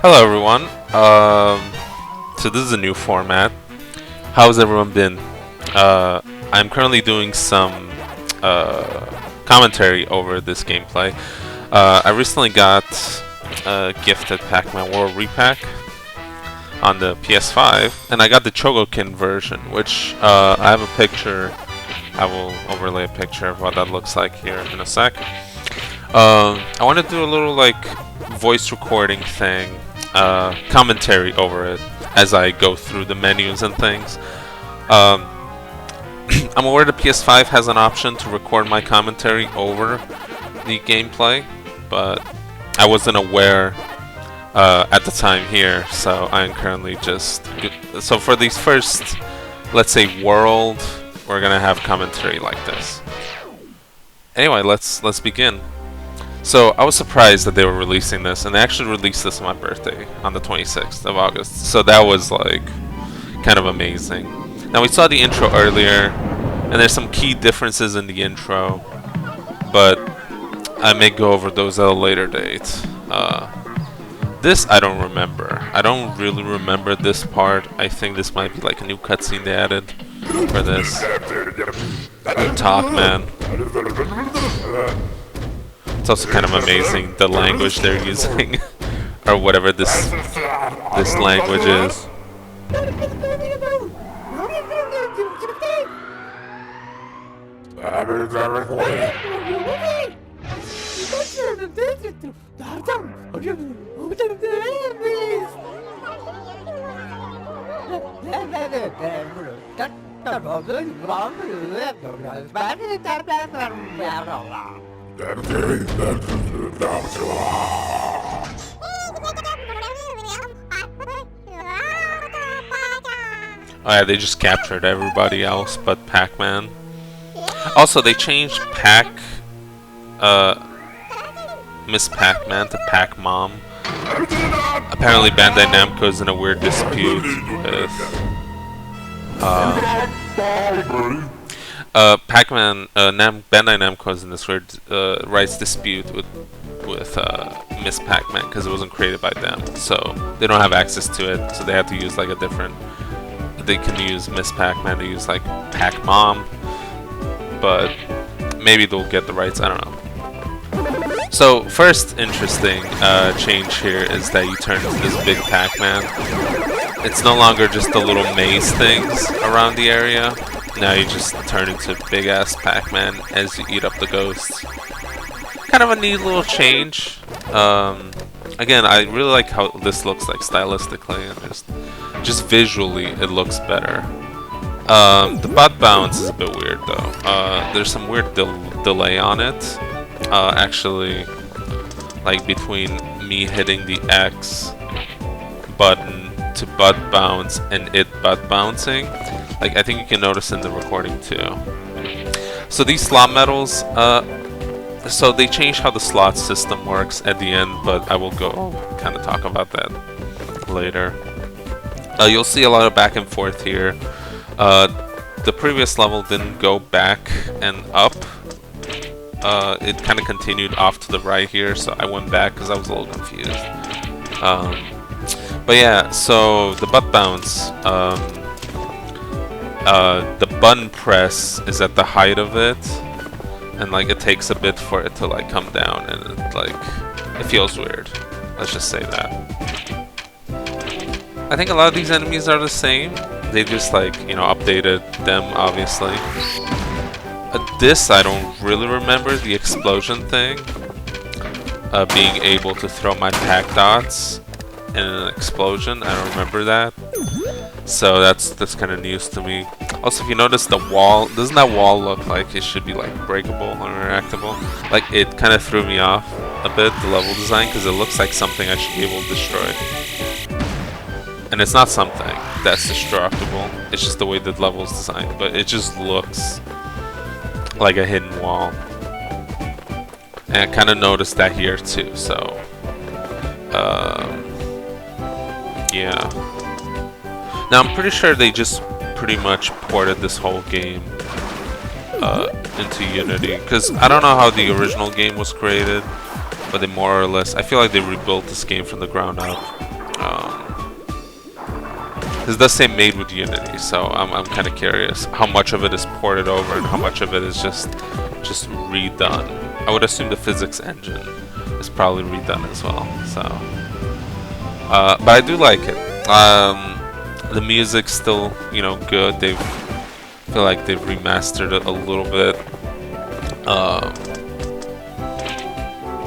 Hello everyone, so this is a new format. How's everyone been? I'm currently doing some commentary over this gameplay. I recently got gifted PAC-MAN World Re-PAC on the PS5, and I got the Chogokin version, which I have a picture. I will overlay a picture of what that looks like here in a sec. I want to do a little like voice recording thing, commentary over it as I go through the menus and things. I'm aware the PS5 has an option to record my commentary over the gameplay, but I wasn't aware at the time here, so I'm currently just so for these first, let's say, world, we're gonna have commentary like this. Anyway, let's begin. So I was surprised that they were releasing this, and they actually released this on my birthday on the 26th of August. So that was like kind of amazing. Now we saw the intro earlier, and there's some key differences in the intro, but I may go over those at a later date. This I don't remember. I don't really remember this part. I think this might be like a new cutscene they added for this. Good talk, man. It's also kind of amazing the language they're using, or whatever this language is. Oh yeah, they just captured everybody else but Pac-Man. Also, they changed Miss Pac-Man to Pac-Mom. Apparently Bandai Namco's in a weird dispute with Pac-Man. Bandai Namco's in this weird rights dispute with Miss Pac-Man because it wasn't created by them, so they don't have access to it. So they have to use like a different. They can use Miss Pac-Man to use like Pac-Mom, but maybe they'll get the rights. I don't know. So first interesting change here is that you turn into this big Pac-Man. It's no longer just the little maze things around the area. now you just turn into big ass Pac-Man as you eat up the ghosts. Kind of a neat little change. Again, I really like how this looks like stylistically, and just visually it looks better. The butt bounce is a bit weird though. There's some weird delay on it. Actually, like between me hitting the X button to butt bounce and it butt bouncing. Like, I think you can notice in the recording too. So these slot medals, so they changed how the slot system works at the end, but I will go kind of talk about that later. You'll see a lot of back and forth here. The previous level didn't go back and up. It kind of continued off to the right here, so I went back because I was a little confused. But yeah, so the butt bounce, the button press is at the height of it, and like it takes a bit for it to like come down, and it feels weird. Let's just say that. I think a lot of these enemies are the same. They just like, you know, updated them obviously. This I don't really remember, the explosion thing. Being able to throw my pack dots in an explosion, I don't remember that. So that's kind of news to me. Also, if you notice the wall, doesn't that wall look like it should be like breakable or interactable? Like, it kind of threw me off a bit, the level design, because it looks like something I should be able to destroy. And it's not something that's destructible, it's just the way the level is designed, but it just looks like a hidden wall. And I kind of noticed that here too, so yeah. Now I'm pretty sure they just pretty much ported this whole game into Unity, because I don't know how the original game was created, but they more or less, I feel like they rebuilt this game from the ground up. This does say made with Unity, so I'm kind of curious how much of it is ported over and how much of it is just redone. I would assume the physics engine is probably redone as well. So, but I do like it. The music's still, you know, good. I feel like they've remastered it a little bit.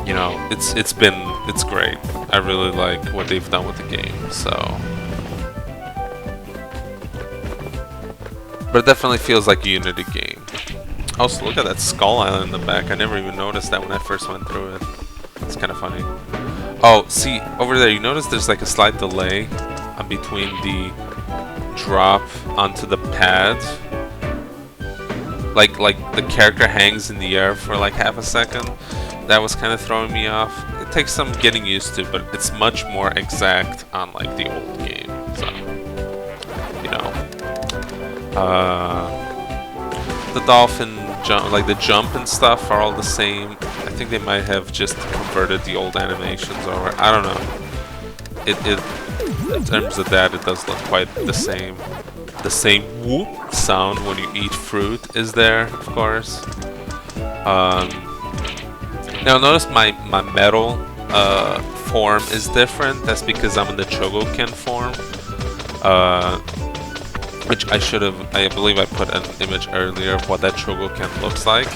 You know, it's great. I really like what they've done with the game. So. But it definitely feels like a Unity game. Also, look at that skull island in the back. I never even noticed that when I first went through it. It's kind of funny. Oh, see, over there, you notice there's like a slight delay between the drop onto the pad. Like the character hangs in the air for like half a second. That was kind of throwing me off. It takes some getting used to, but it's much more exact on like the old game. So, you know. The dolphin jump, like the jump and stuff, are all the same. I think they might have just converted the old animations over. I don't know. In terms of that, it does look quite the same. The same whoop sound when you eat fruit is there, of course. Now notice my metal form is different. That's because I'm in the Chogokin form. Which I believe I put an image earlier of what that Chogokin looks like.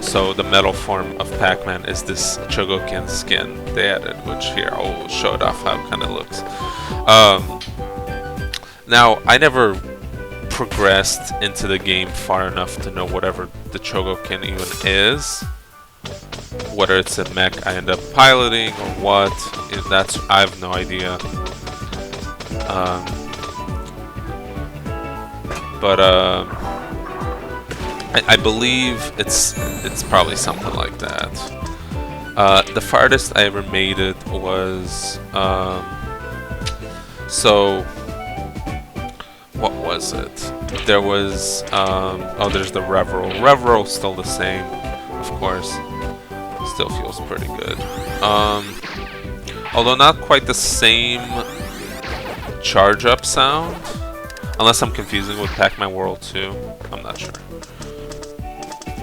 So the metal form of Pac-Man is this Chogokin skin they added, which here I'll show it off how it kind of looks. Now, I never progressed into the game far enough to know whatever the Chogokin even is. Whether it's a mech I end up piloting or what, I have no idea. I believe it's probably something like that. The farthest I ever made it was so what was it? There was oh, there's the Reveral. Reveral's still the same, of course. Still feels pretty good. Although not quite the same charge up sound, unless I'm confusing with PAC-MAN World 2. I'm not sure.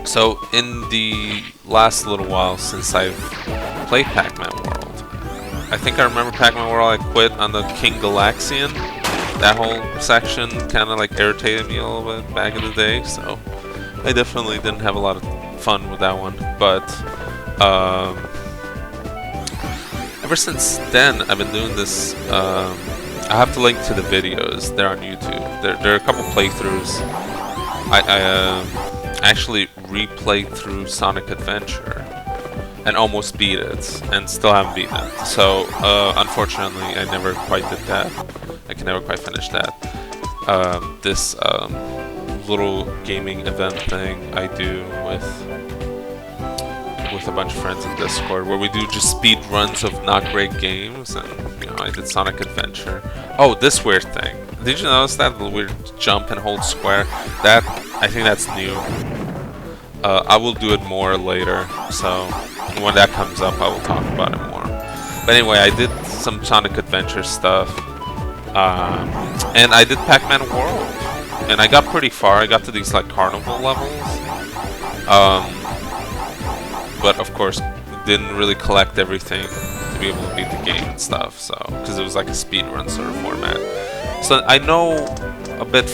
So in the last little while since I've played PAC-MAN World, I think I remember PAC-MAN World I quit on the King Galaxian, that whole section kind of like irritated me a little bit back in the day, so I definitely didn't have a lot of fun with that one. But ever since then, I've been doing this. I have to link to the videos. They're on YouTube. There are a couple playthroughs. I actually replayed through Sonic Adventure and almost beat it, and still haven't beaten it. So unfortunately, I never quite did that. I can never quite finish that. This little gaming event thing I do with a bunch of friends in Discord, where we do just speed runs of not great games, and you know, I did Sonic Adventure. Oh, this weird thing. Did you notice that the weird jump and hold square? That, I think that's new. I will do it more later, so when that comes up, I will talk about it more. But anyway, I did some Sonic Adventure stuff, and I did PAC-MAN World, and I got pretty far. I got to these like carnival levels, but of course, didn't really collect everything to be able to beat the game and stuff. So, because it was like a speedrun sort of format. So I know a bit,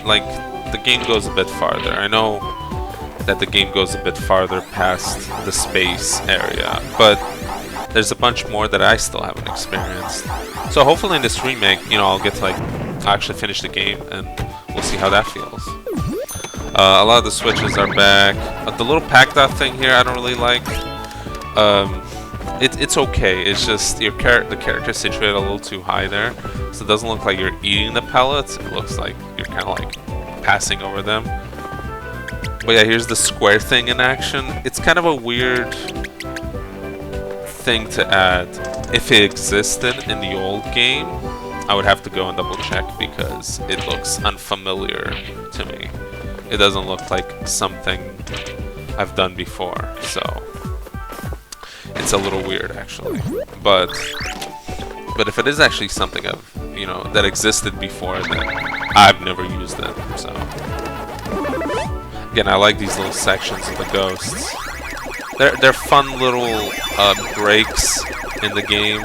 like the game goes a bit farther. I know that the game goes a bit farther past the space area, but there's a bunch more that I still haven't experienced. So hopefully in this remake, you know, I'll get to like actually finish the game, and we'll see how that feels. A lot of the switches are back. The little pack dot thing here I don't really like. It's okay. It's just the character's situated a little too high there, so it doesn't look like you're eating the pellets. It looks like you're kind of like passing over them. But yeah, here's the square thing in action. It's kind of a weird thing to add. If it existed in the old game, I would have to go and double check because it looks unfamiliar to me. It doesn't look like something I've done before, so it's a little weird actually. But if it is actually something that existed before, then I've never used it. So again, I like these little sections of the ghosts. They're fun little breaks in the game,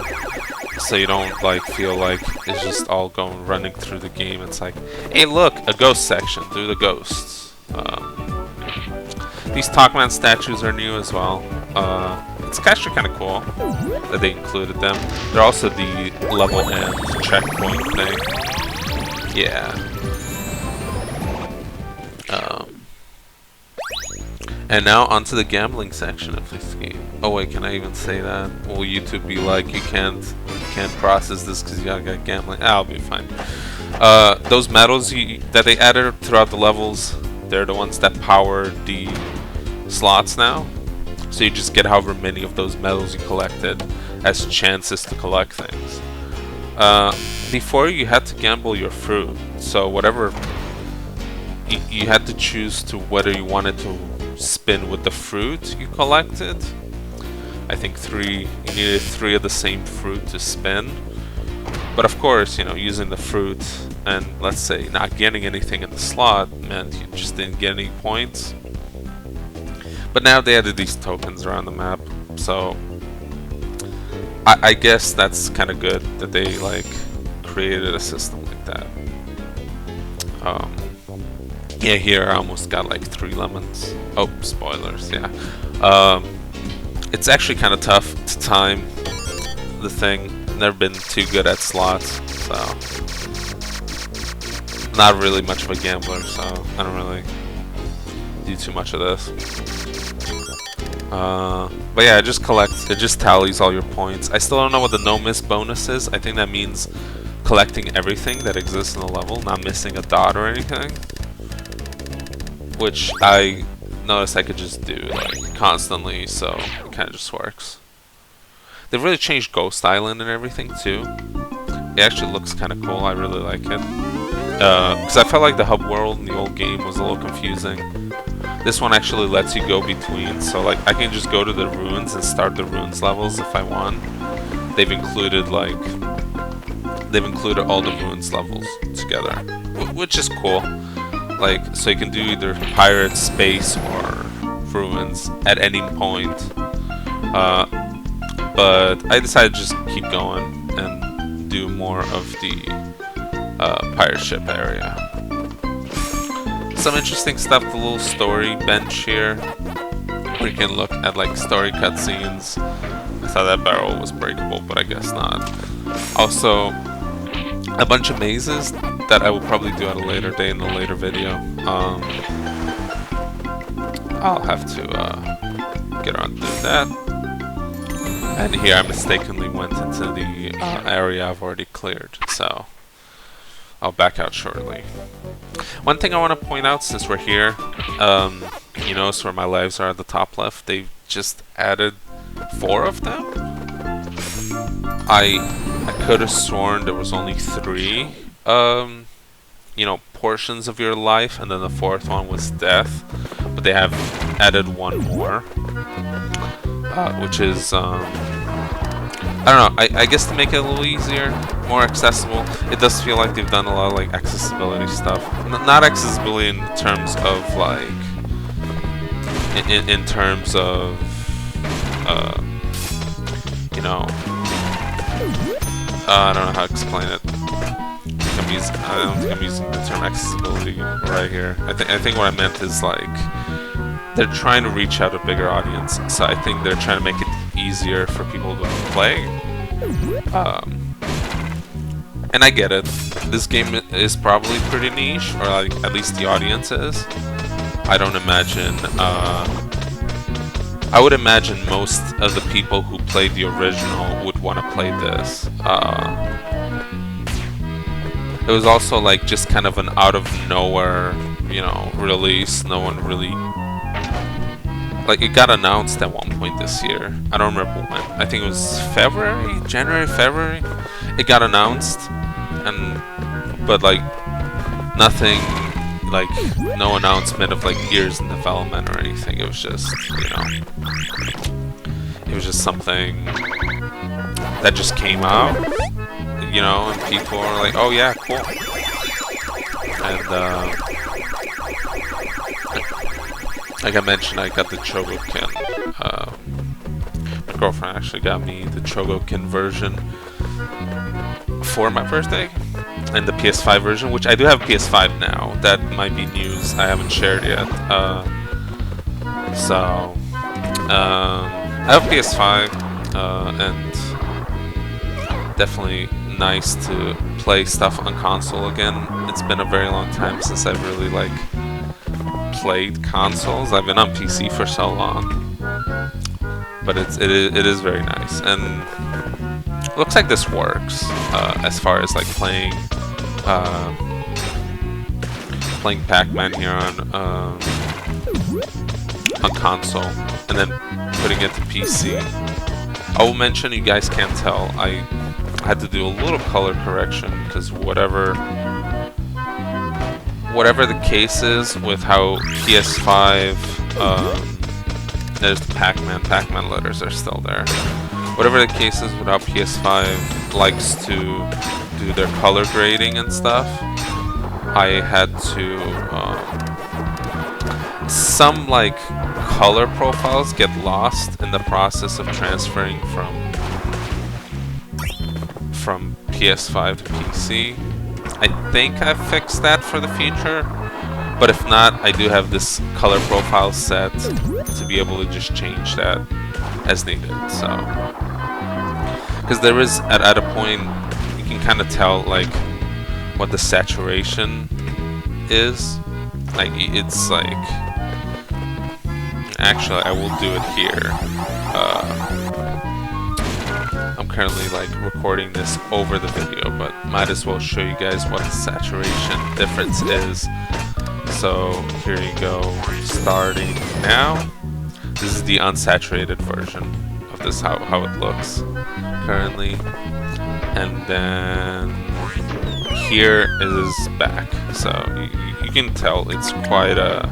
so you don't like feel like it's just all going running through the game. It's like, hey, look, a ghost section. Do the ghosts. These PAC-MAN statues are new as well. It's actually kind of cool that they included them. They're also the level end checkpoint thing. Yeah. And now onto the gambling section of this game. Oh wait, can I even say that? Will YouTube be like, you can't process this because you gotta get gambling? I'll be fine. Those medals that they added throughout the levels, they're the ones that power the slots now. So you just get however many of those medals you collected as chances to collect things. Before you had to gamble your fruit, so whatever you had to choose to whether you wanted to spin with the fruit you collected. I think you needed 3 of the same fruit to spin. But of course, you know, using the fruit and let's say not getting anything in the slot meant you just didn't get any points. But now they added these tokens around the map, so I guess that's kind of good that they like created a system like that. Yeah, here I almost got like 3 lemons. Oh, spoilers, yeah. It's actually kind of tough to time the thing. Never been too good at slots, so not really much of a gambler, so I don't really do too much of this. But yeah, it just tallies all your points. I still don't know what the no miss bonus is. I think that means collecting everything that exists in the level, not missing a dot or anything. Which I noticed I could just do like constantly, so it kind of just works. They've really changed Ghost Island and everything too. It actually looks kind of cool. I really like it. Because I felt like the hub world in the old game was a little confusing. This one actually lets you go between, so like I can just go to the ruins and start the ruins levels if I want. They've included all the ruins levels together, which is cool. Like, so you can do either pirate, space, or ruins at any point. But I decided to just keep going and do more of the pirate ship area. Some interesting stuff, the little story bench here. We can look at like story cutscenes. I thought that barrel was breakable, but I guess not. Also, a bunch of mazes that I will probably do at a later day in a later video. I'll have to get on to that. And here I mistakenly went into the area I've already cleared, so I'll back out shortly. One thing I want to point out since we're here, you notice where my lives are at the top left, they've just added 4 of them. I could have sworn there was only 3, you know, portions of your life, and then the 4th one was death, but they have added 1 more, which is, I don't know, I guess to make it a little easier, more accessible. It does feel like they've done a lot of like accessibility stuff. Not accessibility in terms of like, in terms of, you know, I don't know how to explain it. I don't think I'm using the term accessibility right here. I think what I meant is like, they're trying to reach out a bigger audience, so I think they're trying to make it easier for people to play. And I get it. This game is probably pretty niche, or like at least the audience is. I don't imagine. I would imagine most of the people who played the original would want to play this. It was also like just kind of an out of nowhere, you know, release. No one really. Like, it got announced at one point this year. I don't remember when. I think it was February? January, February? It got announced, but like, nothing, like, no announcement of like years in development or anything. It was just, you know, it was just something that just came out, you know, and people are like, oh yeah, cool. And, like I mentioned, I got the Chogokin. My girlfriend actually got me the Chogokin version for my birthday, and the PS5 version, which I do have PS5 now. That might be news I haven't shared yet. So I have PS5, and definitely nice to play stuff on console again. It's been a very long time since I've really like played consoles. I've been on PC for so long, but it is very nice, and looks like this works as far as like playing Pac-Man here on console and then putting it to PC. I will mention, you guys can't tell, I had to do a little color correction because whatever the case is with how PS5, there's the Pac-Man letters are still there. Whatever the case is with how PS5 likes to do their color grading and stuff, I had to, some like color profiles get lost in the process of transferring from PS5 to PC. I think I've fixed that for the future, but if not, I do have this color profile set to be able to just change that as needed. So, because there is at a point you can kind of tell like what the saturation is. Like it's like, actually I will do it here. I'm currently like recording this over the video, but might as well show you guys what the saturation difference is. So here you go, starting now. This is the unsaturated version of this, how it looks currently. And then here is back. So you can tell it's quite a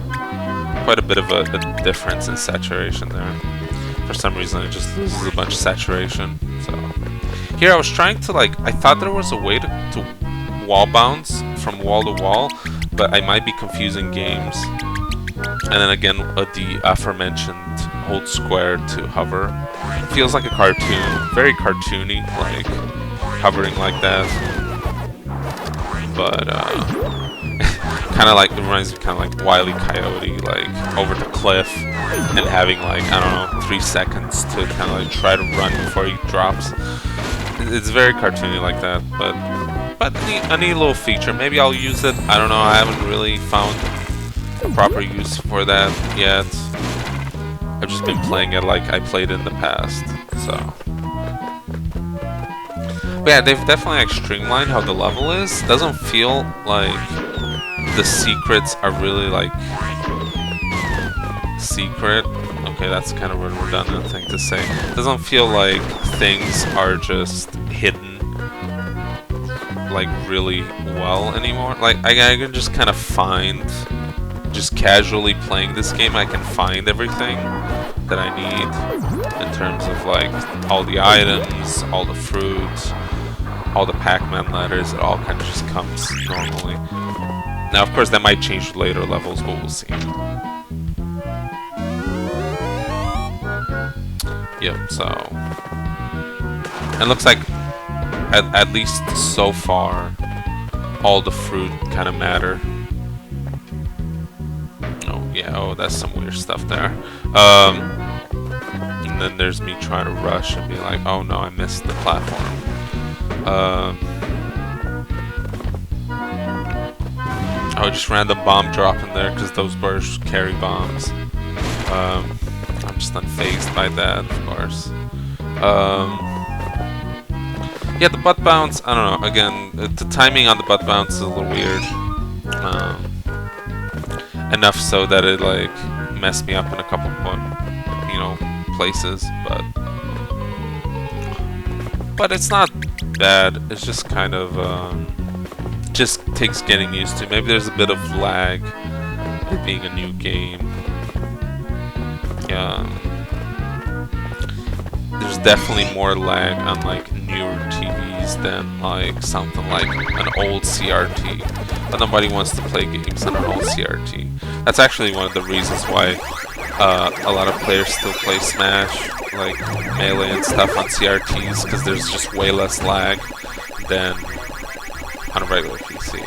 bit of a difference in saturation there. For some reason it just loses a bunch of saturation. So here I was trying to like, I thought there was a way to wall bounce from wall to wall, but I might be confusing games. And then again, the aforementioned hold square to hover. It feels like a cartoon, very cartoony, like hovering like that. but kind of like, it reminds me kind of like Wile E. Coyote, like over the cliff and having like, I don't know, 3 seconds to kind of like try to run before he drops. It's very cartoony like that, but a neat little feature. Maybe I'll use it. I don't know. I haven't really found a proper use for that yet. I've just been playing it like I played in the past, so. But yeah, they've definitely like streamlined how the level is. Doesn't feel like the secrets are really like secret. Okay, that's kind of a redundant thing to say. Doesn't feel like things are just hidden like really well anymore. Like I can just kind of find, just casually playing this game, I can find everything that I need in terms of like all the items, all the fruits, all the Pac-Man letters. It all kind of just comes normally. Now, of course, that might change with later levels, but we'll see. Yep, so... it looks like, at least so far, all the fruit kind of matter. Oh, yeah, oh, that's some weird stuff there. And then there's me trying to rush and be like, oh no, I missed the platform. Oh, just random bomb drop in there because those birds carry bombs. I'm just unfazed by that, of course. Yeah, the butt bounce, I don't know, again, the timing on the butt bounce is a little weird. Enough so that it, like, messed me up in a couple places, but it's not bad. It's just kind of, just takes getting used to. Maybe there's a bit of lag, it being a new game. There's definitely more lag on like newer TVs than like something like an old CRT. But nobody wants to play games on an old CRT. That's actually one of the reasons why a lot of players still play Smash, like Melee and stuff on CRTs, because there's just way less lag than on a regular PC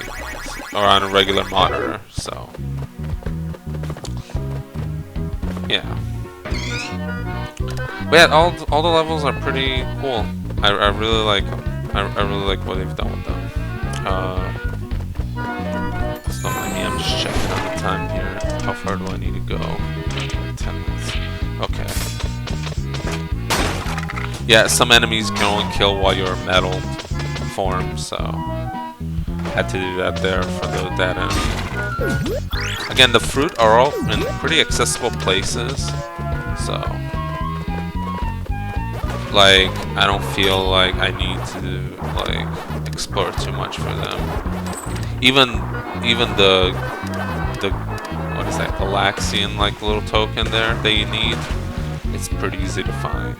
or on a regular monitor. So yeah. But yeah, all the levels are pretty cool. I really like them. I really like what they've done with them. Just don't mind me, I'm just checking on the time here. How far do I need to go? 10 minutes. Okay. Yeah, some enemies can only kill while you're metal form, so had to do that there for that enemy. Again, the fruit are all in pretty accessible places, so like I don't feel like I need to like explore too much for them. Even the what is that, Galaxian like little token there that you need, it's pretty easy to find.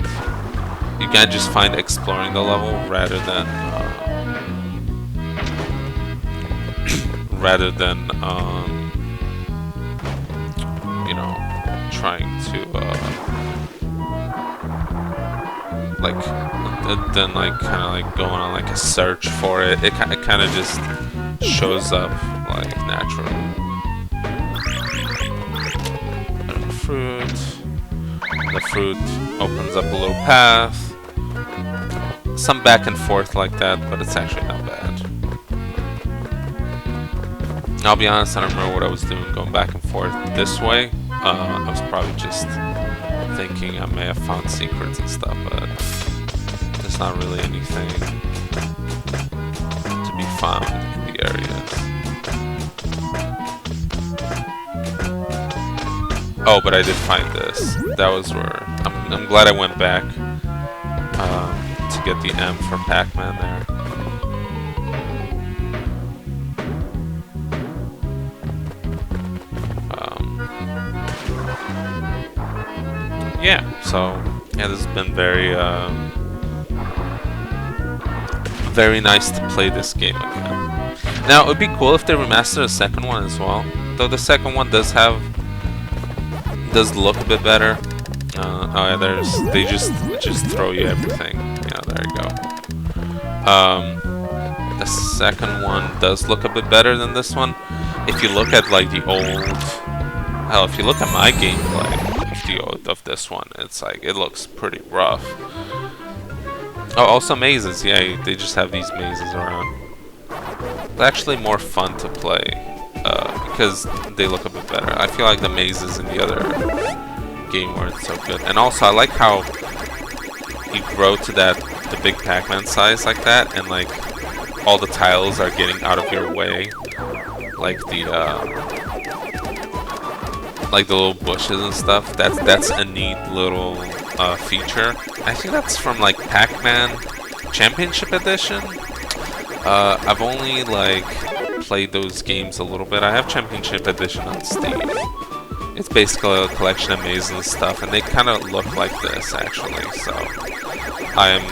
You can just find exploring the level rather than you know, trying to then like kind of like going on like a search for it. It kind of just shows up like naturally. And the fruit opens up a little path. Some back and forth like that, but it's actually not bad. I'll be honest, I don't remember what I was doing going back and forth this way. I was probably just thinking I may have found secrets and stuff, but there's not really anything to be found in the areas. Oh, but I did find this. That was where I'm glad I went back to get the M for Pac-Man there. Yeah, so yeah, this has been very very nice to play this game again. Now, it would be cool if they remastered the second one as well, though the second one does look a bit better. Oh yeah, they just throw you everything. Yeah, there you go. the second one does look a bit better than this one. If you look at like the old, hell, if you look at my gameplay of this one, it's like it looks pretty rough. Oh, also mazes. Yeah, they just have these mazes around. They're actually more fun to play because they look a bit better. I feel like the mazes in the other game weren't so good. And also, I like how you grow to the big Pac-Man size like that, and like all the tiles are getting out of your way, like the little bushes and stuff. That's a neat little feature. I think that's from like Pac-Man Championship Edition. I've only like played those games a little bit. I have Championship Edition on Steam. It's basically a collection of mazes and stuff, and they kind of look like this actually. So I'm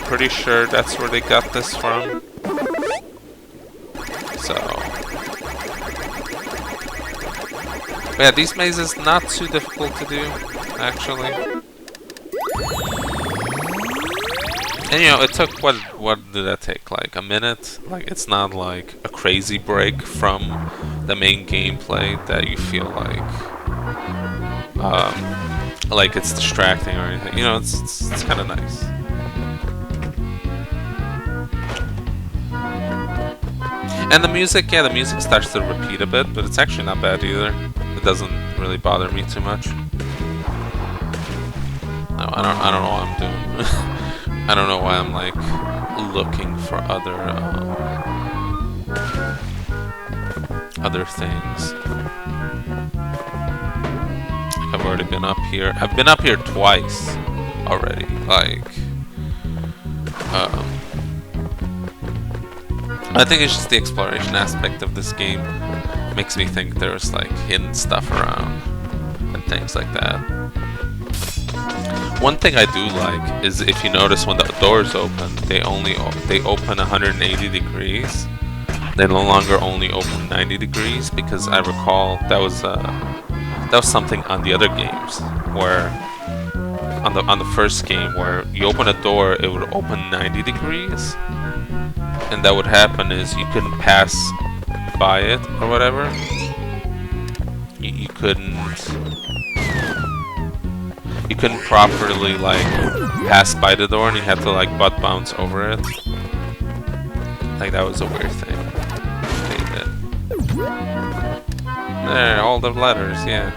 pretty sure that's where they got this from. So yeah, these mazes not too difficult to do actually. And you know, it took what did that take? Like a minute? Like it's not like a crazy break from the main gameplay that you feel like it's distracting or anything. You know, it's kind of nice. And the music, yeah, the music starts to repeat a bit, but it's actually not bad either. It doesn't really bother me too much. No, I don't know what I'm doing. I don't know why I'm like looking for other things. I've already been up here. I've been up here twice already. Like, I think it's just the exploration aspect of this game makes me think there's like hidden stuff around and things like that. One thing I do like is if you notice when the doors open, they open 180 degrees. They no longer only open 90 degrees, because I recall that was something on the other games where on the first game where you open a door, it would open 90 degrees. And that would happen is you couldn't pass by it or whatever. You couldn't properly like pass by the door, and you had to like butt bounce over it. Like that was a weird thing they did. There, all the letters, yeah.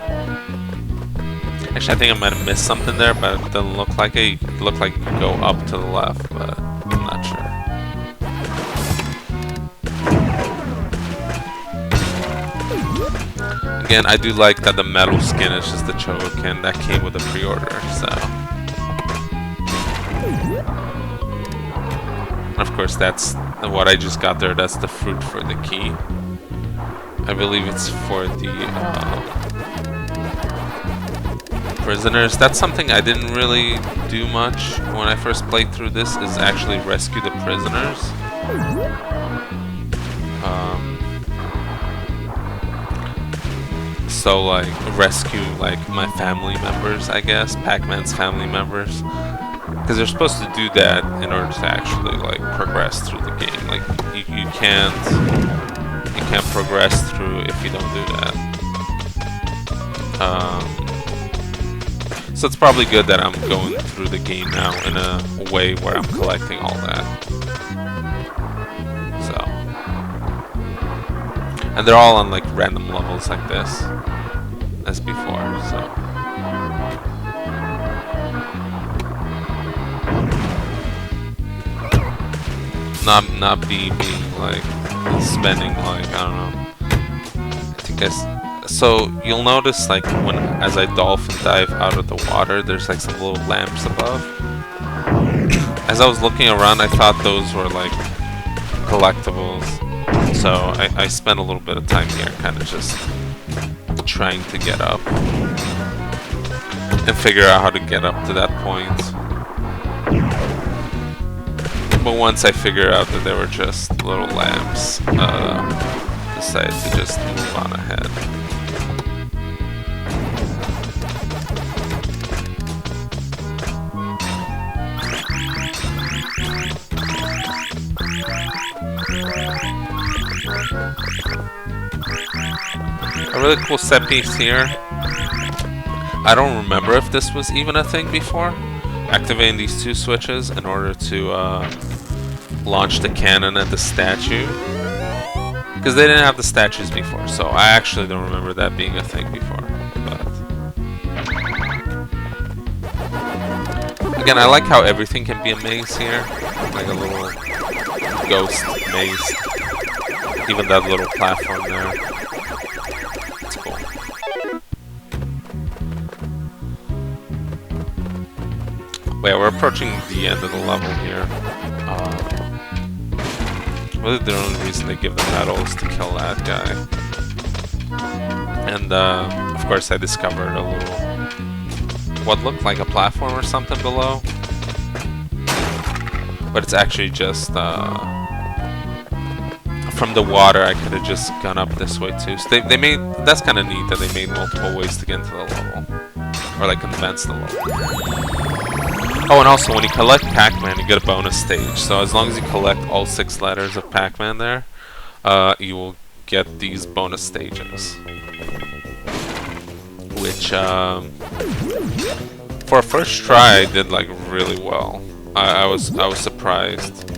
Actually, I think I might have missed something there, but it doesn't look like it. It looked like you could go up to the left, but I'm not sure. Again, I do like that the metal skin is just the Chogokin that came with the pre-order, so. Of course, that's what I just got there. That's the fruit for the key. I believe it's for the prisoners. That's something I didn't really do much when I first played through this, is actually rescue the prisoners. So like rescue like my family members, I guess, Pac-Man's family members, because they're supposed to do that in order to actually like progress through the game. Like you can't progress through if you don't do that. So it's probably good that I'm going through the game now in a way where I'm collecting all that. So, and they're all on like random levels like this as before, so. Not being like spending like, I don't know. I think so you'll notice like as I dolphin dive out of the water, there's like some little lamps above. As I was looking around, I thought those were like collectibles. So I spent a little bit of time here kind of just trying to get up and figure out how to get up to that point. But once I figured out that they were just little lamps, decided to just move on ahead. A really cool set piece here. I don't remember if this was even a thing before. Activating these two switches in order to launch the cannon at the statue. Because they didn't have the statues before, so I actually don't remember that being a thing before. But again, I like how everything can be a maze here. Like a little ghost maze. Even that little platform there. It's cool. Wait, we're approaching the end of the level here. Really the only reason they give the medals to kill that guy. And of course I discovered a little, what looked like a platform or something below. But it's actually just, from the water I could have just gone up this way too. So they made, that's kind of neat that they made multiple ways to get into the level. Or like advance the level. Oh, and also when you collect Pac-Man, you get a bonus stage. So as long as you collect all 6 letters of Pac-Man there, you will get these bonus stages. Which, for a first try, I did like really well. I was surprised.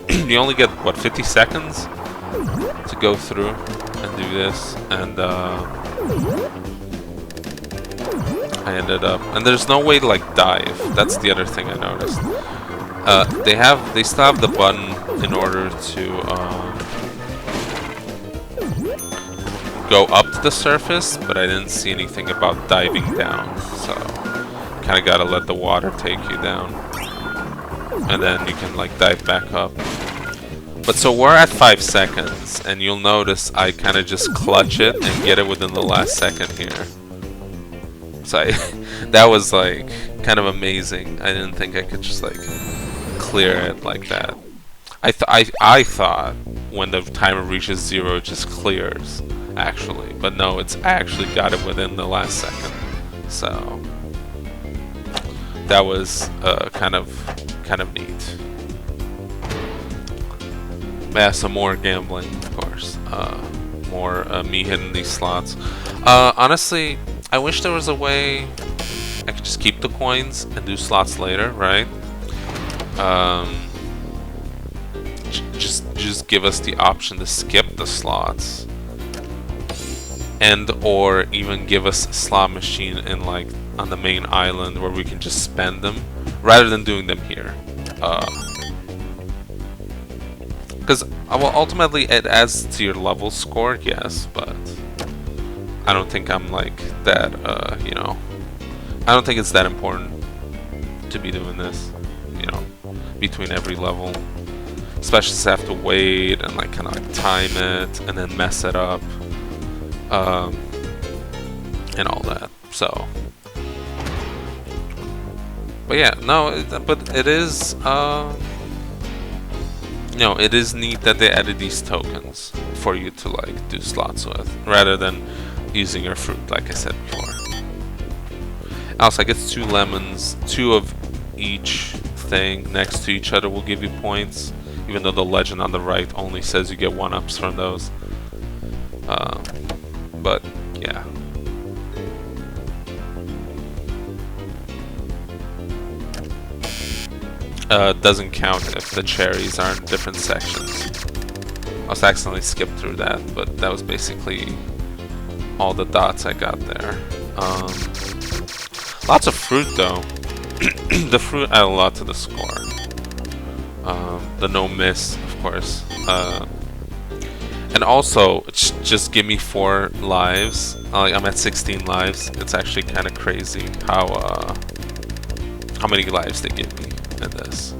You only get what, 50 seconds to go through and do this, and I ended up, and there's no way to like dive. That's the other thing I noticed. They still have the button in order to go up to the surface, but I didn't see anything about diving down. So kind of gotta let the water take you down, and then you can like dive back up. But so we're at 5 seconds, and you'll notice I kind of just clutch it and get it within the last second here. So that was like kind of amazing. I didn't think I could just like clear it like that. I thought when the timer reaches 0 it just clears actually, but no, I actually got it within the last second. So that was kind of neat. Yeah, some more gambling, of course. More me hitting these slots. Honestly, I wish there was a way I could just keep the coins and do slots later, right? Just give us the option to skip the slots, and or even give us a slot machine in like on the main island where we can just spend them rather than doing them here. Because well, ultimately it adds to your level score, yes, but I don't think I'm like that, you know, I don't think it's that important to be doing this, you know, between every level. Especially since I have to wait and like kind of like time it and then mess it up, and all that. So, but yeah, no, but it is, you know, it is neat that they added these tokens for you to like do slots with, rather than using your fruit, like I said before. Also, I guess 2 lemons, 2 of each thing next to each other will give you points, even though the legend on the right only says you get 1-ups from those. But yeah. Doesn't count if the cherries are in different sections. I was accidentally skipped through that, but that was basically all the dots I got there. Lots of fruit though. The fruit add a lot to the score. The no miss, of course. And also, just give me 4 lives. I'm at 16 lives. It's actually kind of crazy how many lives they give me in this.